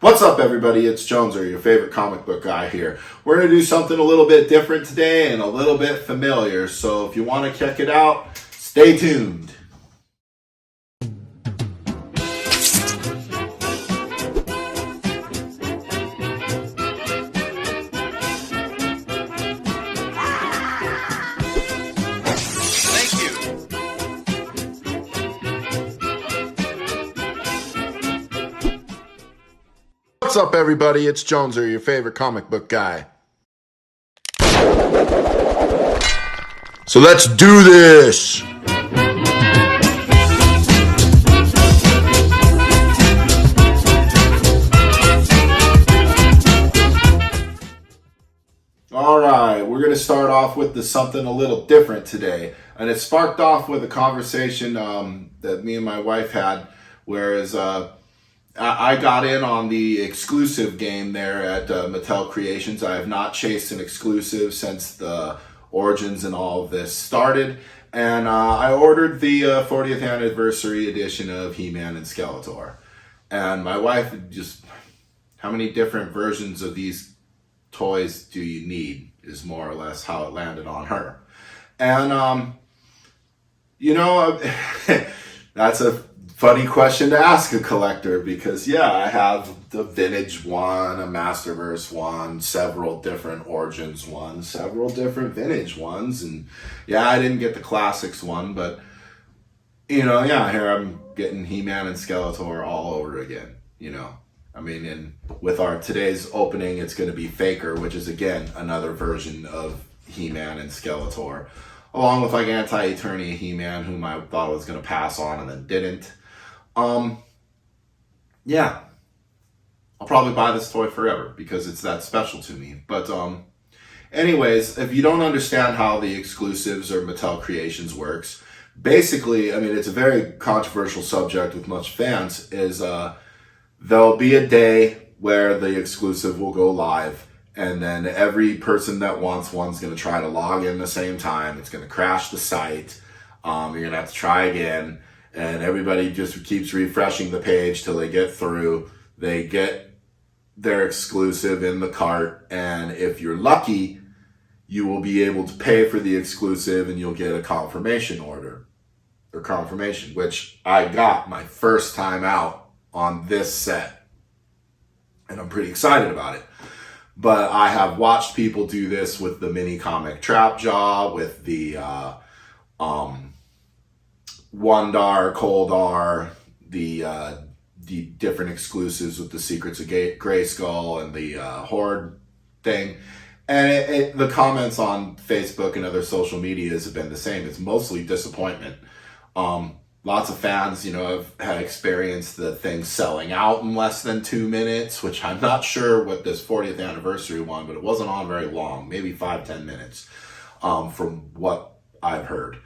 What's up, everybody? It's Joneser, your favorite comic book guy here. We're going to do something a little bit different today and a little bit familiar. So if you want to check it out, stay tuned. What's up, everybody? It's Joneser, your favorite comic book guy. So let's do this! Alright, we're going to start off with something a little different today. And it sparked off with a conversation that me and my wife had, whereas I got in on the exclusive game there at Mattel Creations. I have not chased an exclusive since the Origins and all of this started. And I ordered the 40th anniversary edition of He-Man and Skeletor. And my wife just, how many different versions of these toys do you need, is more or less how it landed on her. And, you know, that's a funny question to ask a collector, because I have the vintage one, a Masterverse one, several different Origins ones, several different vintage ones, and I didn't get the classics one, but here I'm getting He-Man and Skeletor all over again. I mean, and with our today's opening, it's going to be Faker, which is again another version of He-Man and Skeletor, along with like Anti-Eternia He-Man, whom I thought was going to pass on and then didn't. I'll probably buy this toy forever because it's that special to me. But anyways, if you don't understand how the exclusives or Mattel Creations works, basically, I mean, it's a very controversial subject with much fans, is there'll be a day where the exclusive will go live, and then every person that wants one's going to try to log in the same time. It's going to crash the site. You're going to have to try again. And everybody just keeps refreshing the page till they get through. They get their exclusive in the cart. And if you're lucky, you will be able to pay for the exclusive and you'll get a confirmation order or confirmation, which I got my first time out on this set. And I'm pretty excited about it. But I have watched people do this with the mini comic Trap Jaw, with the Wondar, Coldar, the different exclusives with the Secrets of Grayskull and the Horde thing. And the comments on Facebook and other social medias have been the same. It's mostly disappointment. Lots of fans, have had experienced the thing selling out in less than 2 minutes, which I'm not sure what this 40th anniversary one, but it wasn't on very long, maybe 5-10 minutes, from what I've heard.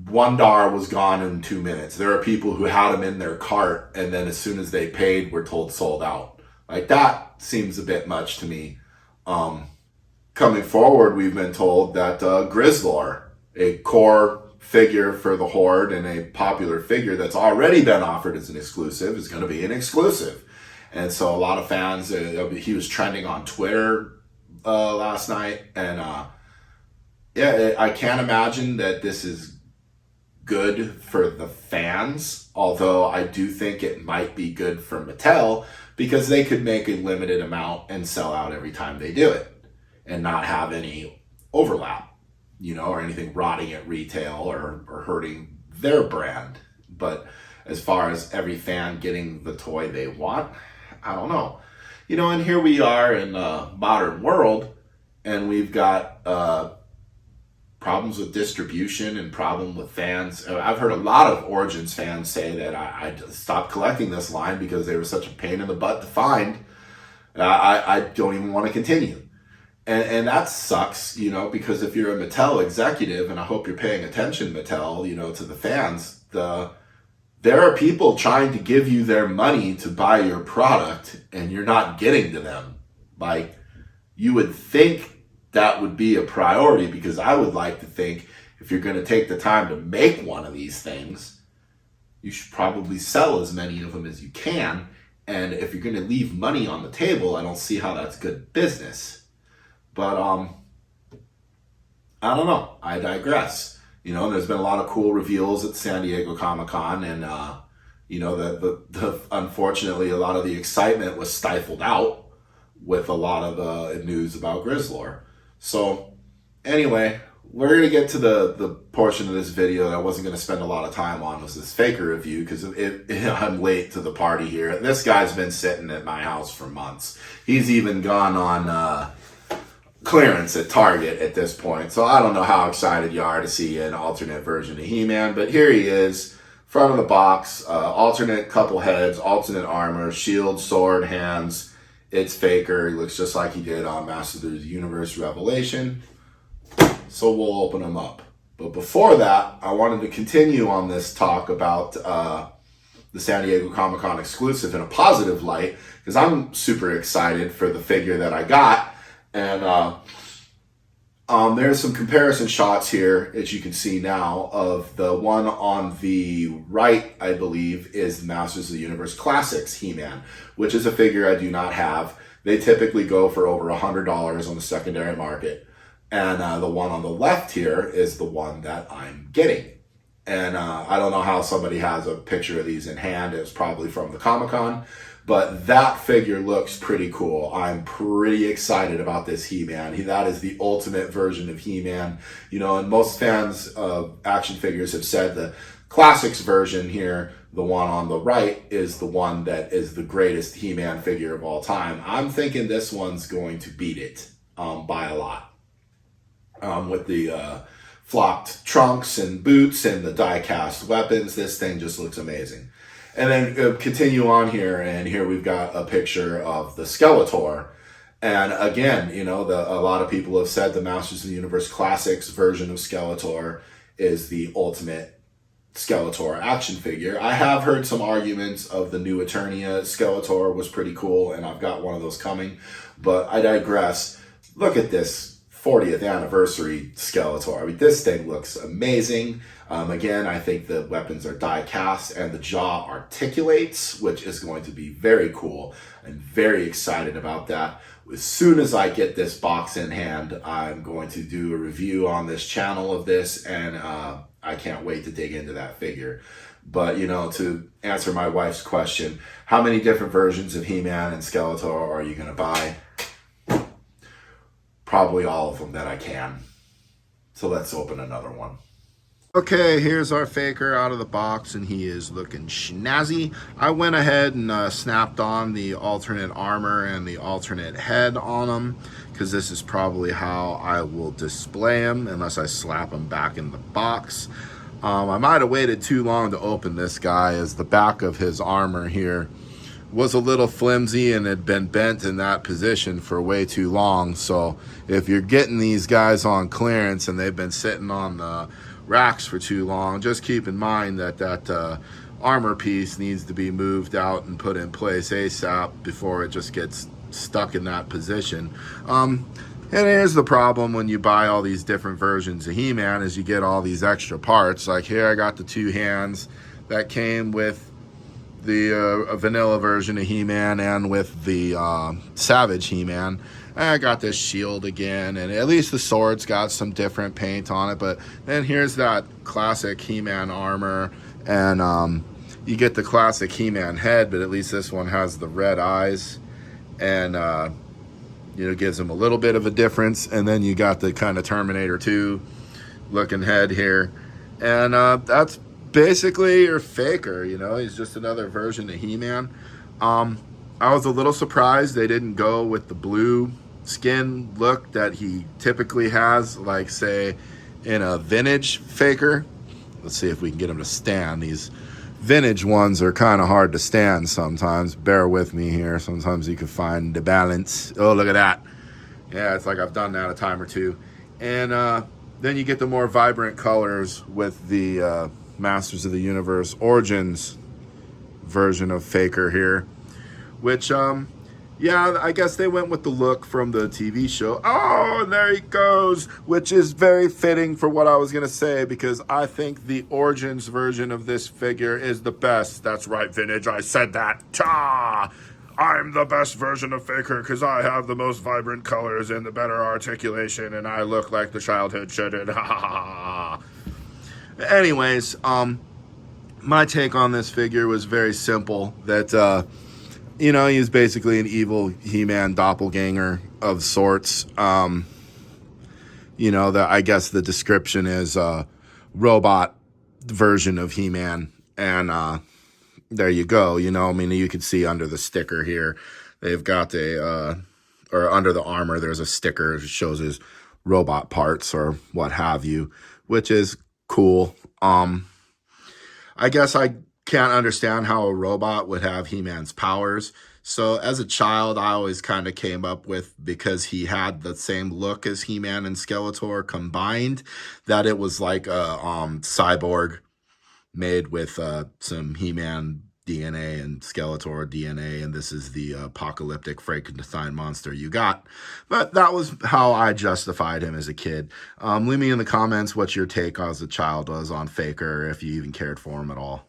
Wondar was gone in 2 minutes. There are people who had them in their cart, and then as soon as they paid, were told sold out. Like, that seems a bit much to me. Coming forward, we've been told that Grizzlor, a core figure for the Horde and a popular figure that's already been offered as an exclusive, is going to be an exclusive. And so a lot of fans, he was trending on Twitter last night, and I can't imagine that this is good for the fans, although I do think it might be good for Mattel, because they could make a limited amount and sell out every time they do it and not have any overlap, or anything rotting at retail or hurting their brand. But as far as every fan getting the toy they want, I don't know. And here we are in a modern world, and we've got problems with distribution and problem with fans. I've heard a lot of Origins fans say that I stopped collecting this line because they were such a pain in the butt to find. I don't even want to continue. And that sucks, because if you're a Mattel executive, and I hope you're paying attention, Mattel, to the fans, there are people trying to give you their money to buy your product, and you're not getting to them. Like, you would think that would be a priority, because I would like to think if you're going to take the time to make one of these things, you should probably sell as many of them as you can And if you're going to leave money on the table, I don't see how that's good business. But I don't know. I digress. You know, there's been a lot of cool reveals at San Diego Comic-Con, and you know, the unfortunately a lot of the excitement was stifled out with a lot of news about Grizzlor. So anyway, we're going to get to the portion of this video that I wasn't going to spend a lot of time on, was this Faker review, because I'm late to the party here. This guy's been sitting at my house for months. He's even gone on clearance at Target at this point. So I don't know how excited you are to see an alternate version of He-Man, but here he is, front of the box, alternate couple heads, alternate armor, shield, sword, hands. It's Faker. He looks just like he did on Masters of the Universe Revelation. So we'll open him up. But before that, I wanted to continue on this talk about the San Diego Comic-Con exclusive in a positive light, because I'm super excited for the figure that I got. And there's some comparison shots here, as you can see now, of the one on the right, I believe, is Masters of the Universe Classics He-Man, which is a figure I do not have. They typically go for over $100 on the secondary market. And the one on the left here is the one that I'm getting. And I don't know how somebody has a picture of these in hand. It's probably from the Comic-Con. But that figure looks pretty cool. I'm pretty excited about this He-Man. That is the ultimate version of He-Man. You know, and most fans of action figures have said the Classics version here, the one on the right, is the one that is the greatest He-Man figure of all time. I'm thinking this one's going to beat it by a lot. With the flocked trunks and boots and the die-cast weapons, this thing just looks amazing. And then continue on here, and here we've got a picture of the Skeletor. And again, you know, a lot of people have said the Masters of the Universe Classics version of Skeletor is the ultimate Skeletor action figure. I have heard some arguments of the new Eternia Skeletor was pretty cool, and I've got one of those coming. But I digress. Look at this 40th anniversary Skeletor. I mean, this thing looks amazing. Again, I think the weapons are die cast and the jaw articulates, which is going to be very cool. I'm very excited about that. As soon as I get this box in hand, I'm going to do a review on this channel of this, and I can't wait to dig into that figure. But, you know, to answer my wife's question, how many different versions of He-Man and Skeletor are you going to buy? Probably all of them that I can. So let's open another one. Okay, here's our Faker out of the box, and he is looking snazzy. I went ahead and snapped on the alternate armor and the alternate head on him, because this is probably how I will display him, unless I slap him back in the box. I might have waited too long to open this guy, as the back of his armor here was a little flimsy and had been bent in that position for way too long. So if you're getting these guys on clearance and they've been sitting on the racks for too long, just keep in mind that that armor piece needs to be moved out and put in place ASAP before it just gets stuck in that position. And here's the problem when you buy all these different versions of He-Man, is you get all these extra parts. Like here I got the two hands that came with the vanilla version of He-Man and with the Savage He-Man. I got this shield again, and at least the sword's got some different paint on it. But then here's that classic He-Man armor, and you get the classic He-Man head, but at least this one has the red eyes, and you know, gives him a little bit of a difference. And then you got the kind of Terminator 2 looking head here, and that's basically your Faker. You know, he's just another version of He-Man. I was a little surprised they didn't go with the blue skin look that he typically has, like say in a vintage Faker. Let's see if we can get him to stand. These vintage ones are kind of hard to stand sometimes. Bear with me here. Sometimes you can find the balance. Oh, look at that. Yeah, it's like I've done that a time or two. And then you get the more vibrant colors with the Masters of the Universe Origins version of Faker here, which you Yeah, I guess they went with the look from the TV show. Oh, and there he goes, which is very fitting for what I was going to say, because I think the Origins version of this figure is the best. That's right, Vintage, I said that. Cha! I'm the best version of Faker because I have the most vibrant colors and the better articulation, and I look like the childhood shouldn't. Ha ha ha. Anyways, my take on this figure was very simple. That he's basically an evil He-Man doppelganger of sorts. That I guess the description is a robot version of He-Man, and there you go. You can see under the sticker here, they've got or under the armor, there's a sticker that shows his robot parts or what have you, which is cool. I guess I can't understand how a robot would have He-Man's powers. So as a child, I always kind of came up with, because he had the same look as He-Man and Skeletor combined, that it was like a cyborg made with some He-Man DNA and Skeletor DNA, and this is the apocalyptic Frankenstein monster you got. But that was how I justified him as a kid. Leave me in the comments what your take as a child was on Faker, if you even cared for him at all.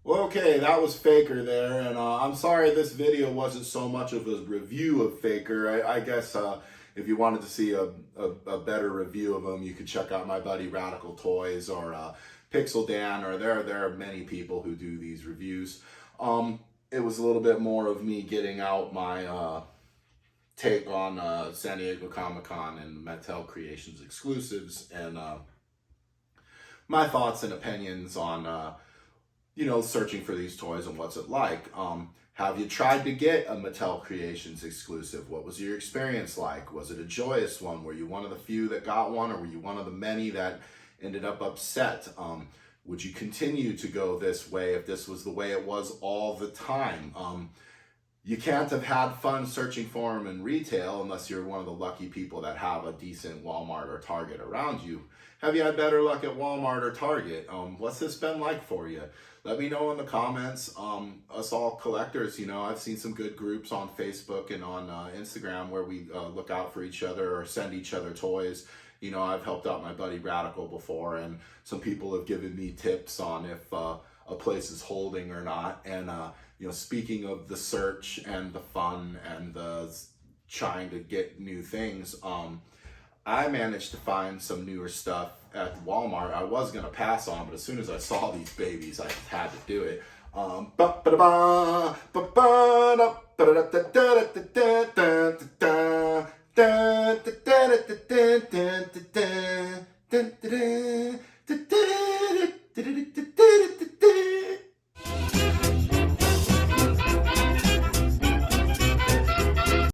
Well, okay, that was Faker there, and I'm sorry this video wasn't so much of a review of Faker. I guess if you wanted to see a better review of him, you could check out my buddy Radical Toys or Pixel Dan, or there are many people who do these reviews. It was a little bit more of me getting out my take on San Diego Comic-Con and Mattel Creations exclusives, and my thoughts and opinions on searching for these toys and what's it like. Have you tried to get a Mattel Creations exclusive? What was your experience like? Was it a joyous one? Were you one of the few that got one, or were you one of the many that ended up upset? Would you continue to go this way if this was the way it was all the time? You can't have had fun searching for them in retail unless you're one of the lucky people that have a decent Walmart or Target around you. Have you had better luck at Walmart or Target? What's this been like for you? Let me know in the comments. Us all collectors, I've seen some good groups on Facebook and on Instagram where we look out for each other or send each other toys. I've helped out my buddy Radical before, and some people have given me tips on if a place is holding or not. And, speaking of the search and the fun and the trying to get new things, I managed to find some newer stuff at Walmart. I was going to pass on, but as soon as I saw these babies, I just had to do it.